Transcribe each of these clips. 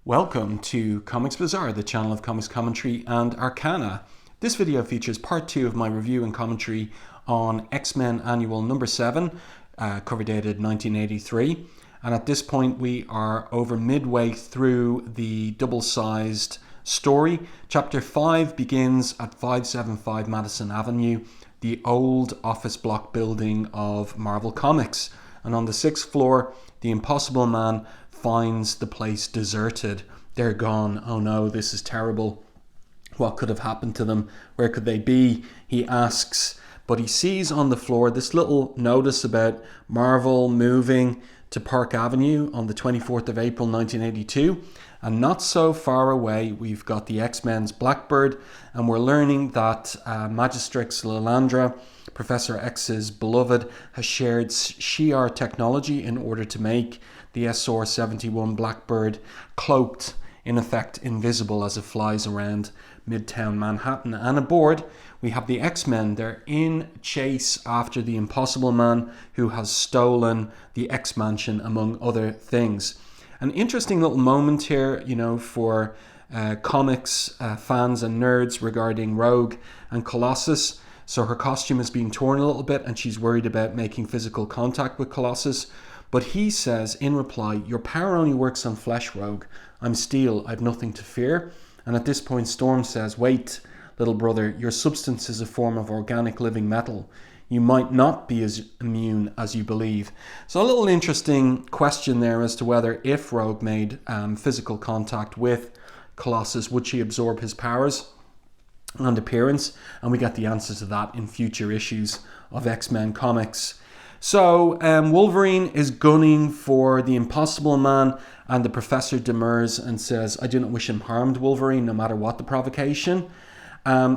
Welcome to Comics Bazaar, the channel of comics commentary and arcana. This video features part 2 of my review and commentary on X-Men Annual number 7, cover dated 1983. And at this point we are over midway through the double-sized story. Chapter 5 begins at 575 Madison Avenue, the old office block building of Marvel Comics. And on the 6th floor, the Impossible Man finds the place deserted. They're gone. Oh no, this is terrible. What could have happened to them? Where could they be? He asks, but he sees on the floor this little notice about Marvel moving to Park Avenue on the 24th of April 1982. And not so far away, we've got the X-Men's Blackbird, and we're learning that Magistrix Lilandra, Professor X's beloved, has shared Shi'ar technology in order to make the SR-71 Blackbird cloaked, in effect invisible as it flies around Midtown Manhattan. And aboard, we have the X-Men. They're in chase after the Impossible Man, who has stolen the X-Mansion, among other things. An interesting little moment here, for comics fans and nerds regarding Rogue and Colossus. So her costume is being torn a little bit and she's worried about making physical contact with Colossus. But he says in reply, your power only works on flesh, Rogue. I'm steel, I've nothing to fear. And at this point Storm says, wait, little brother, your substance is a form of organic living metal. You might not be as immune as you believe. So a little interesting question there as to whether if Rogue made physical contact with Colossus, would she absorb his powers and appearance? And we get the answer to that in future issues of X-Men comics. So Wolverine is gunning for the Impossible Man, and the Professor demurs and says, I do not wish him harmed, Wolverine, no matter what the provocation.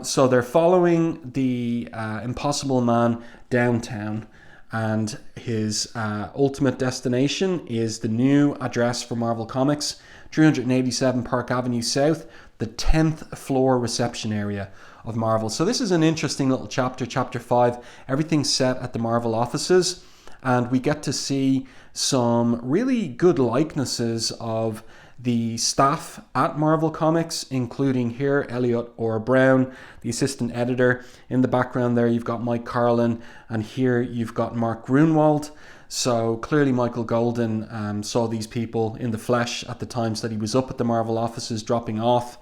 So they're following the Impossible Man downtown, and his ultimate destination is the new address for Marvel Comics, 387 Park Avenue South, the 10th floor reception area of Marvel. So this is an interesting little chapter, chapter 5. Everything's set at the Marvel offices, and we get to see some really good likenesses of the staff at Marvel Comics, including here Elliot Orr Brown, the assistant editor. In the background there you've got Mike Carlin, and here you've got Mark Grunwald. So clearly Michael Golden saw these people in the flesh at the times that he was up at the Marvel offices dropping off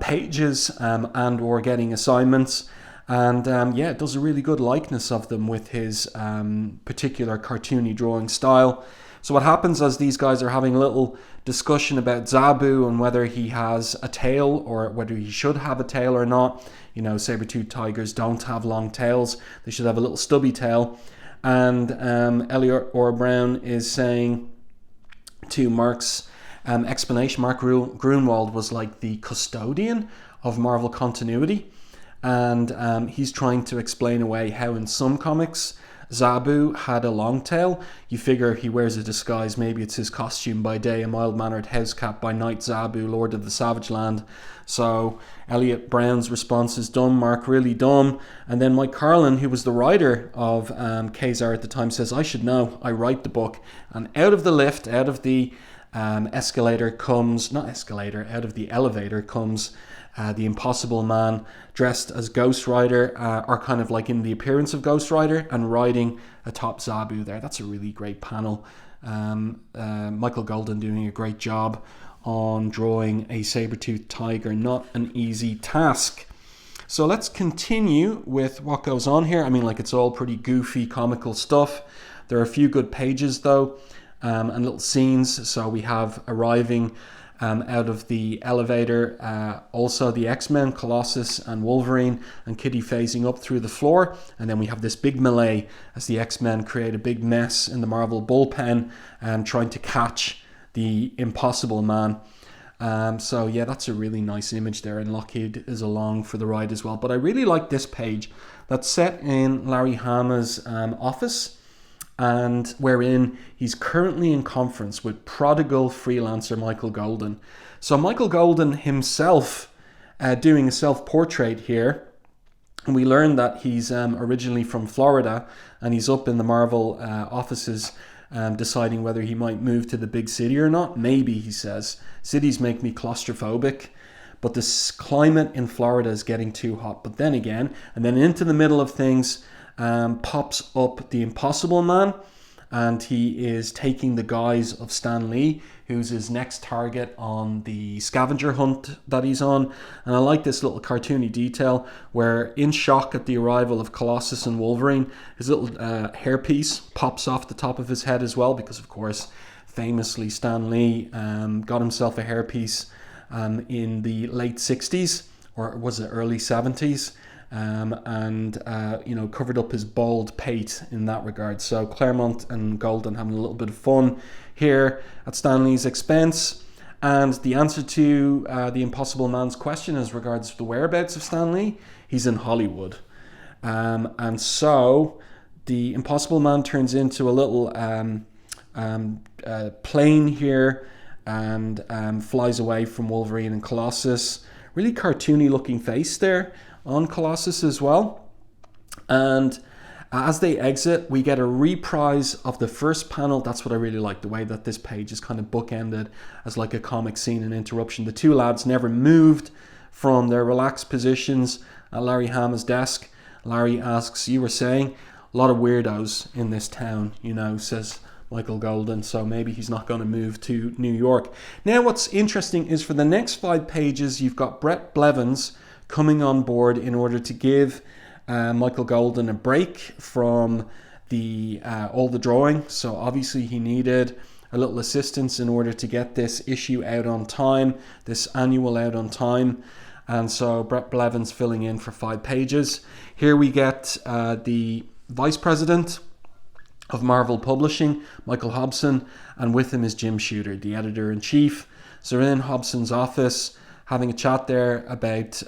pages and or getting assignments. And it does a really good likeness of them with his particular cartoony drawing style. So what happens as these guys are having a little discussion about Zabu and whether he has a tail or whether he should have a tail or not. Saber-toothed tigers don't have long tails. They should have a little stubby tail. And Elliot Orr Brown is saying to Mark's explanation, Mark Grunwald was like the custodian of Marvel continuity. And he's trying to explain away how in some comics Zabu had a long tail. You figure he wears a disguise, maybe it's his costume by day, a mild-mannered housecat by night, Zabu, Lord of the Savage Land. So Elliot Brown's response is dumb, Mark really dumb. And then Mike Carlin, who was the writer of Kazar at the time, says, I should know, I write the book. And out of the lift, out of the elevator comes the Impossible Man, dressed as Ghost Rider, or kind of like in the appearance of Ghost Rider, and riding atop Zabu there. That's a really great panel. Michael Golden doing a great job on drawing a saber-toothed tiger. Not an easy task. So let's continue with what goes on here. It's all pretty goofy, comical stuff. There are a few good pages, though, and little scenes. So we have arriving out of the elevator, also the X-Men, Colossus and Wolverine, and Kitty phasing up through the floor. And then we have this big melee as the X-Men create a big mess in the Marvel bullpen and trying to catch the Impossible Man. That's a really nice image there, and Lockheed is along for the ride as well. But I really like this page that's set in Larry Hama's office, and wherein he's currently in conference with prodigal freelancer Michael Golden. So Michael Golden himself doing a self-portrait here, and we learn that he's originally from Florida, and he's up in the Marvel offices deciding whether he might move to the big city or not. Maybe, he says. Cities make me claustrophobic, but this climate in Florida is getting too hot. But then again, and then into the middle of things pops up the Impossible Man, and he is taking the guise of Stan Lee, who's his next target on the scavenger hunt that he's on. And I like this little cartoony detail where, in shock at the arrival of Colossus and Wolverine, his little hairpiece pops off the top of his head as well, because of course famously Stan Lee got himself a hairpiece in the late 60s, or was it early 70s, and covered up his bald pate in that regard. So Claremont and Golden having a little bit of fun here at Stan Lee's expense. And the answer to the Impossible Man's question as regards the whereabouts of Stan Lee, he's in Hollywood. And so the Impossible Man turns into a little plane here and flies away from Wolverine and Colossus. Really cartoony looking face there on Colossus as well. And as they exit, we get a reprise of the first panel. That's what I really like, the way that this page is kind of bookended as like a comic scene and interruption. The two lads never moved from their relaxed positions at Larry Hama's desk. Larry asks, "You were saying a lot of weirdos in this town, says Michael Golden, so maybe he's not going to move to New York." Now, what's interesting is for the next 5 pages, you've got Bret Blevins coming on board in order to give Michael Golden a break from all the drawing. So obviously he needed a little assistance in order to get this issue out on time, this annual out on time. And so Bret Blevins filling in for 5 pages. Here we get the vice president of Marvel Publishing, Michael Hobson, and with him is Jim Shooter, the editor-in-chief. So they're in Hobson's office having a chat there about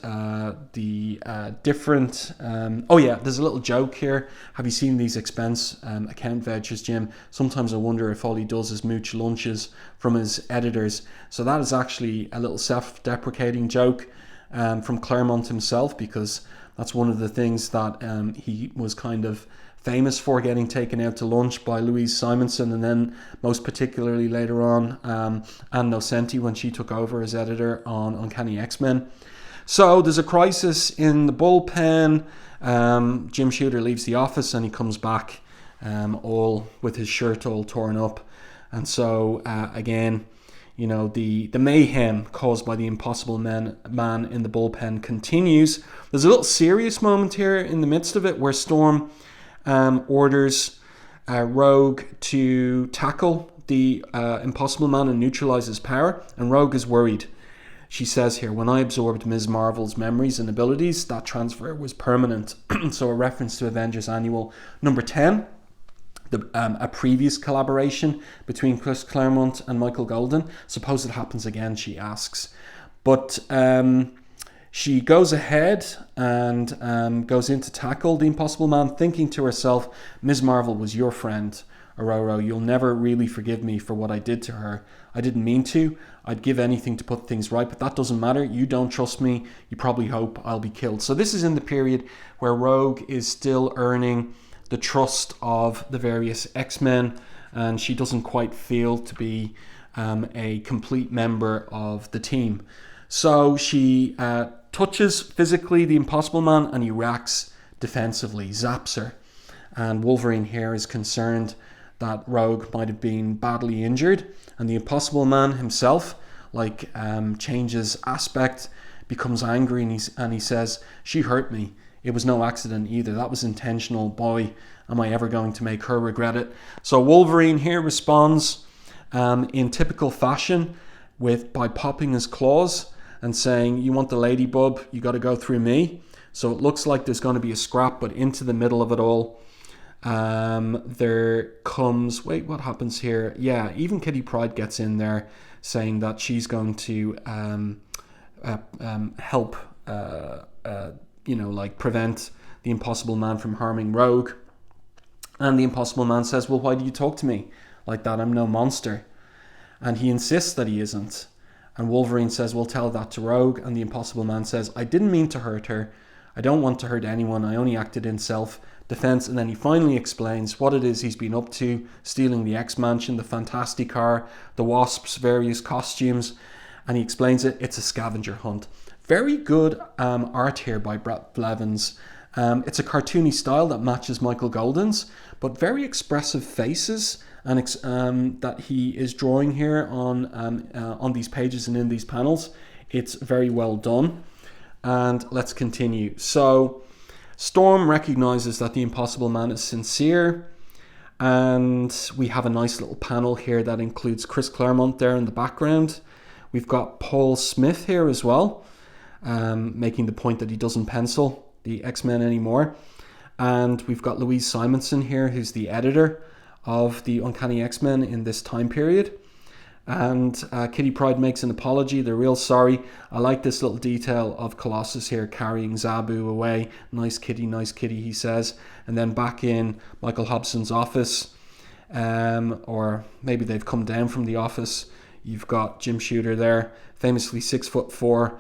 the different... there's a little joke here. Have you seen these expense account vouchers, Jim? Sometimes I wonder if all he does is mooch lunches from his editors. So that is actually a little self-deprecating joke from Claremont himself, because that's one of the things that he was kind of famous for, getting taken out to lunch by Louise Simonson, and then most particularly later on Ann Nocenti when she took over as editor on Uncanny X-Men. So there's a crisis in the bullpen. Jim Shooter leaves the office and he comes back all with his shirt all torn up. And so again, the mayhem caused by the Impossible Man in the bullpen continues. There's a little serious moment here in the midst of it where Storm orders Rogue to tackle the Impossible Man and neutralize his power, and Rogue is worried. She says here, "When I absorbed Ms. Marvel's memories and abilities, that transfer was permanent." So a reference to Avengers Annual number 10, a previous collaboration between Chris Claremont and Michael Golden. Suppose it happens again, she asks. But she goes ahead and goes in to tackle the Impossible Man, thinking to herself, "Ms. Marvel was your friend, Aurora. You'll never really forgive me for what I did to her. I didn't mean to. I'd give anything to put things right, but that doesn't matter. You don't trust me. You probably hope I'll be killed." So this is in the period where Rogue is still earning the trust of the various X-Men, and she doesn't quite feel to be a complete member of the team. So she touches physically the Impossible Man and he reacts defensively, zaps her. And Wolverine here is concerned that Rogue might have been badly injured, and the Impossible Man himself changes aspect, becomes angry, and he says, "She hurt me. It was no accident either. That was intentional. Boy, am I ever going to make her regret it." So Wolverine here responds in typical fashion by popping his claws and saying, "You want the lady bub, you got to go through me." So it looks like there's going to be a scrap, but into the middle of it all, there comes... Wait, what happens here? Yeah, even Kitty Pryde gets in there saying that she's going to help, prevent the Impossible Man from harming Rogue. And the Impossible Man says, "Well, why do you talk to me like that? I'm no monster." And he insists that he isn't. And Wolverine says, "Well, tell that to Rogue." And the Impossible Man says, "I didn't mean to hurt her. I don't want to hurt anyone. I only acted in self defense, and then he finally explains what it is he's been up to, stealing the X-Mansion, the Fantastic Car, the Wasp's various costumes, and he explains it's a scavenger hunt. Very good art here by Bret Blevins. It's a cartoony style that matches Michael Golden's, but very expressive faces and that he is drawing here on these pages and in these panels. It's very well done. And let's continue. So Storm recognizes that the Impossible Man is sincere, and we have a nice little panel here that includes Chris Claremont there in the background. We've got Paul Smith here as well, making the point that he doesn't pencil the X-Men anymore. And we've got Louise Simonson here, who's the editor of the Uncanny X-Men in this time period. And Kitty Pryde makes an apology. They're real sorry. I like this little detail of Colossus here carrying Zabu away. Nice kitty, he says. And then back in Michael Hobson's office, or maybe they've come down from the office. You've got Jim Shooter there, famously 6'4",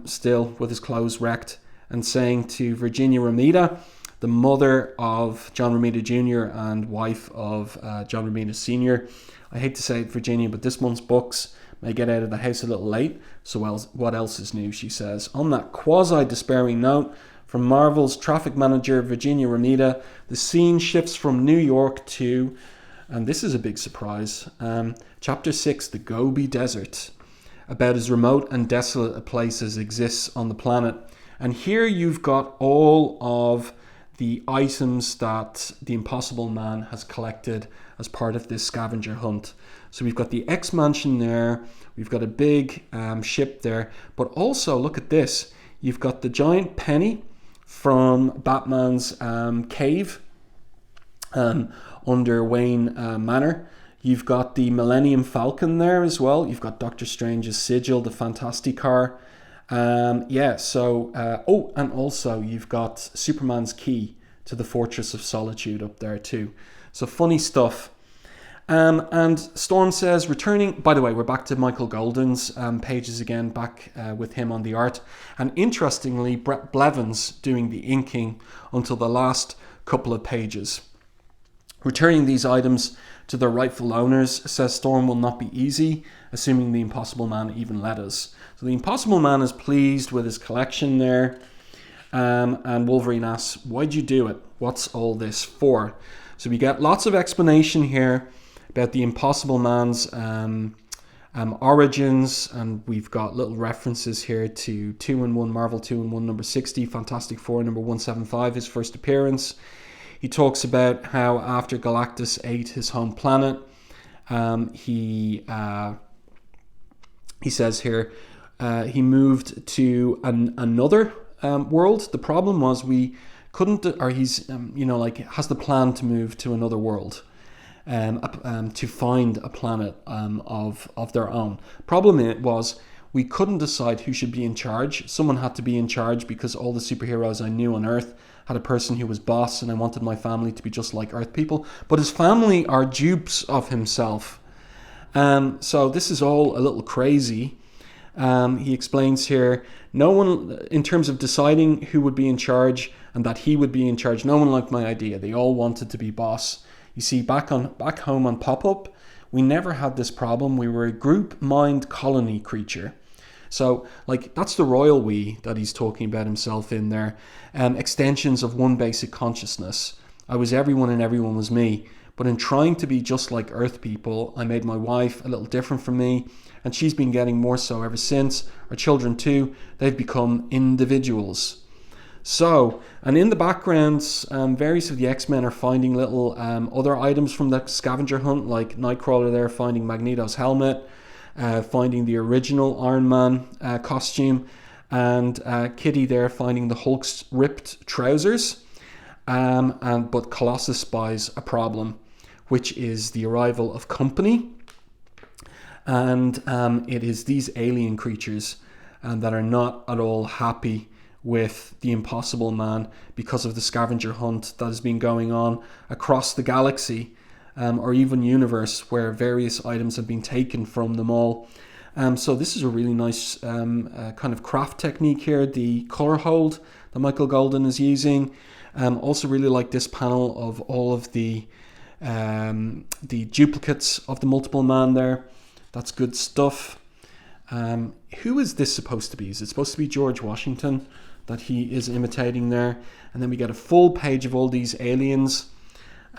still with his clothes wrecked, and saying to Virginia Romita, the mother of John Romita Jr. and wife of John Romita Sr., I hate to say it, Virginia, but this month's books may get out of the house a little late, so what else is new, she says. On that quasi-despairing note, from Marvel's traffic manager, Virginia Romita, the scene shifts from New York to, and this is a big surprise, Chapter 6, the Gobi Desert, about as remote and desolate a place as exists on the planet. And here you've got all of the items that the Impossible Man has collected as part of this scavenger hunt. So we've got the X-Mansion there, we've got a big ship there, but also look at this, you've got the giant penny from Batman's cave under Wayne Manor. You've got the Millennium Falcon there as well. You've got Doctor Strange's sigil, the Fantastic Car. And also you've got Superman's key to the Fortress of Solitude up there too. So funny stuff. And Storm says, returning, by the way, we're back to Michael Golden's pages again, back with him on the art. And interestingly, Bret Blevins doing the inking until the last couple of pages. Returning these items to their rightful owners, says Storm, will not be easy, assuming the Impossible Man even let us. So the Impossible Man is pleased with his collection there. And Wolverine asks, why'd you do it? What's all this for? So we get lots of explanation here about the Impossible Man's origins, and we've got little references here to 2-in-1, Marvel 2-in-1 number 60, Fantastic Four number 175, his first appearance. He talks about how after Galactus ate his home planet, he says here, he moved to another world. The problem was we couldn't, or he's, has the plan to move to another world, to find a planet of their own. Problem was we couldn't decide who should be in charge. Someone had to be in charge because all the superheroes I knew on Earth had a person who was boss, and I wanted my family to be just like Earth people. But his family are dupes of himself. So this is all a little crazy. He explains here, no one, in terms of deciding who would be in charge and that he would be in charge, no one liked my idea. They all wanted to be boss. You see, back home on Pop-Up, we never had this problem. We were a group mind colony creature. So, that's the royal we that he's talking about himself in there. Extensions of one basic consciousness. I was everyone and everyone was me. But in trying to be just like Earth people, I made my wife a little different from me, and she's been getting more so ever since. Our children too, they've become individuals. So, and in the backgrounds, various of the X-Men are finding little other items from the scavenger hunt, like Nightcrawler there finding Magneto's helmet, finding the original Iron Man costume, and Kitty there finding the Hulk's ripped trousers. But Colossus spies a problem, which is the arrival of company. And it is these alien creatures that are not at all happy with the Impossible Man because of the scavenger hunt that has been going on across the galaxy, or even universe, where various items have been taken from them all. So this is a really nice kind of craft technique here, the color hold that Michael Golden is using. Also really like this panel of all of the duplicates of the Multiple Man there. That's good stuff. Who is this supposed to be? Is it supposed to be George Washington that he is imitating there? And then we get a full page of all these aliens.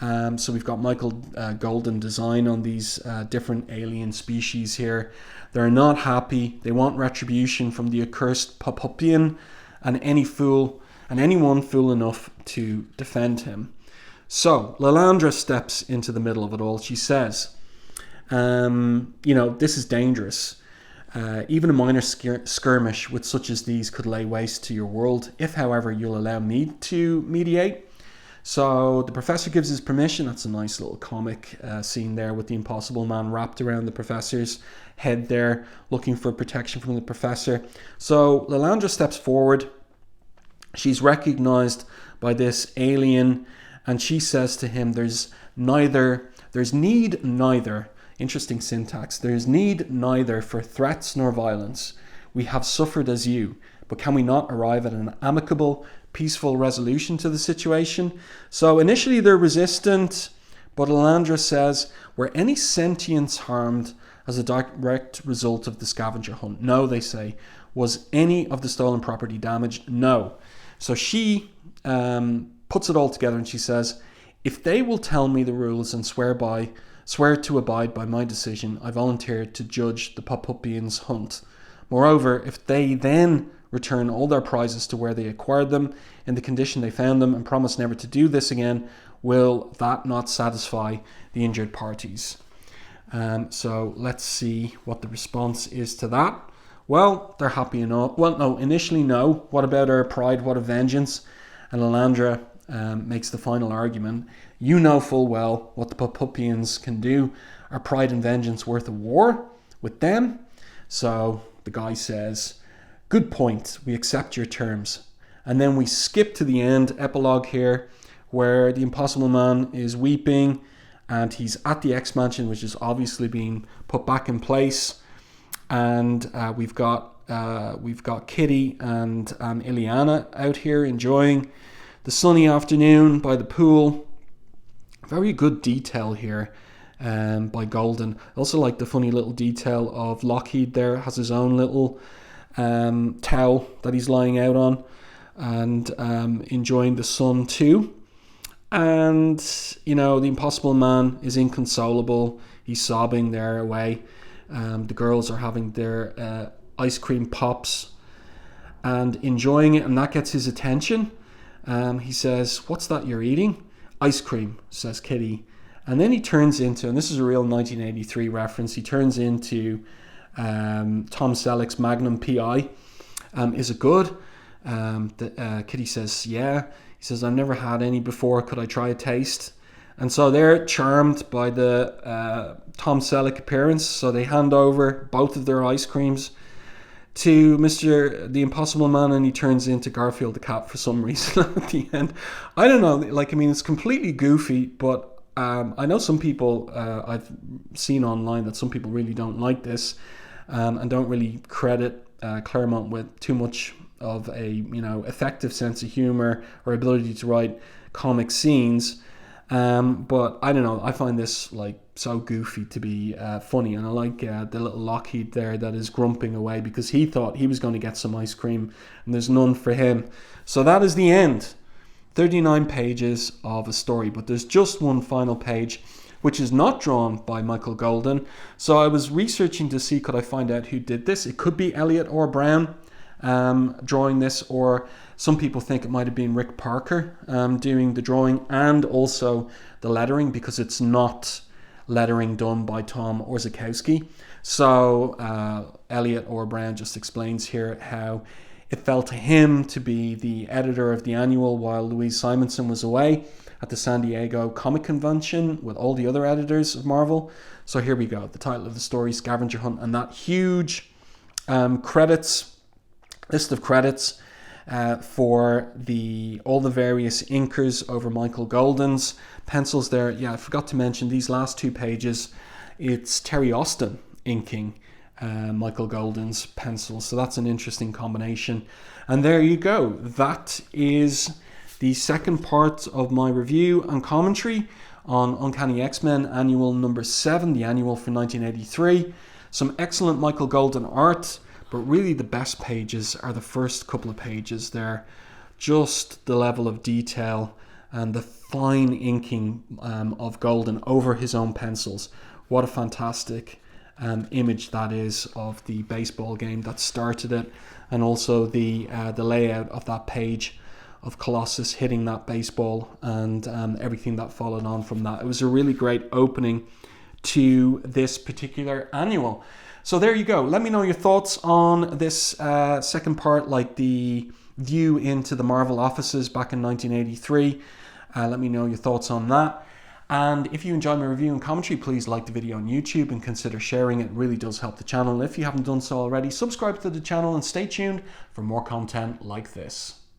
So we've got Michael Golden design on these different alien species here. They're not happy. They want retribution from the accursed Papupian and anyone fool enough to defend him. So Lalandra steps into the middle of it all. She says, this is dangerous. Even a minor skirmish with such as these could lay waste to your world, if, however, you'll allow me to mediate. So the professor gives his permission. That's a nice little comic scene there with the Impossible Man wrapped around the professor's head there, looking for protection from the professor. So Lalandra steps forward. She's recognized by this alien, and she says to him, there's need neither, interesting syntax, there's need neither for threats nor violence. We have suffered as you, but can we not arrive at an amicable, peaceful resolution to the situation? So initially they're resistant, but Lalandra says, were any sentience harmed as a direct result of the scavenger hunt? No, they say. Was any of the stolen property damaged? No. So she puts it all together and she says, if they will tell me the rules and swear to abide by my decision, I volunteer to judge the Papupians' hunt. Moreover, if they then return all their prizes to where they acquired them, in the condition they found them, and promise never to do this again, will that not satisfy the injured parties? So let's see what the response is to that. Well, they're happy enough. Well, no, initially no. What about our pride? What a vengeance? And Lalandra makes the final argument. You know full well what the Papupians can do. Are pride and vengeance worth a war with them? So the guy says, good point. We accept your terms. And then we skip to the end, epilogue here, where the Impossible Man is weeping and he's at the X-Mansion, which is obviously being put back in place. And we've got Kitty and Ileana out here enjoying the sunny afternoon by the pool. Very good detail here by Golden. I also like the funny little detail of Lockheed there. Has his own little towel that he's lying out on and enjoying the sun too. And, the Impossible Man is inconsolable. He's sobbing there away. The girls are having their ice cream pops and enjoying it, and that gets his attention. He says, what's that you're eating? Ice cream, says Kitty. And then he turns into, and this is a real 1983 reference, he turns into Tom Selleck's Magnum P.I. Is it good? Kitty says, yeah. He says, I've never had any before. Could I try a taste? And so they're charmed by the Tom Selleck appearance. So they hand over both of their ice creams to Mr. the Impossible Man, and he turns into Garfield the cat for some reason at the end. I don't know. It's completely goofy, but I know some people, I've seen online that some people really don't like this and don't really credit Claremont with too much of a effective sense of humor or ability to write comic scenes. But I don't know, I find this so goofy to be funny, and I like the little Lockheed there that is grumping away because he thought he was going to get some ice cream and there's none for him. So that is the end. 39 pages of a story, but there's just one final page which is not drawn by Michael Golden. So I was researching to see could I find out who did this. It could be Elliot or Brown drawing this, or some people think it might have been Rick Parker doing the drawing and also the lettering, because it's not lettering done by Tom Orzechowski. So Elliot or Brown just explains here how it fell to him to be the editor of the annual while Louise Simonson was away at the San Diego Comic Convention with all the other editors of Marvel. So here we go. The title of the story, Scavenger Hunt, and that huge list of credits for all the various inkers over Michael Golden's pencils there. Yeah, I forgot to mention these last two pages. It's Terry Austin inking Michael Golden's pencils. So that's an interesting combination. And there you go. That is the second part of my review and commentary on Uncanny X-Men Annual number 7, the annual for 1983. Some excellent Michael Golden art, but really the best pages are the first couple of pages there. Just the level of detail and the fine inking of Golden over his own pencils. What a fantastic image that is of the baseball game that started it, and also the layout of that page of Colossus hitting that baseball and everything that followed on from that. It was a really great opening to this particular annual. So there you go. Let me know your thoughts on this second part, like the view into the Marvel offices back in 1983. Let me know your thoughts on that. And if you enjoy my review and commentary, please like the video on YouTube and consider sharing it. It really does help the channel. And if you haven't done so already, subscribe to the channel and stay tuned for more content like this.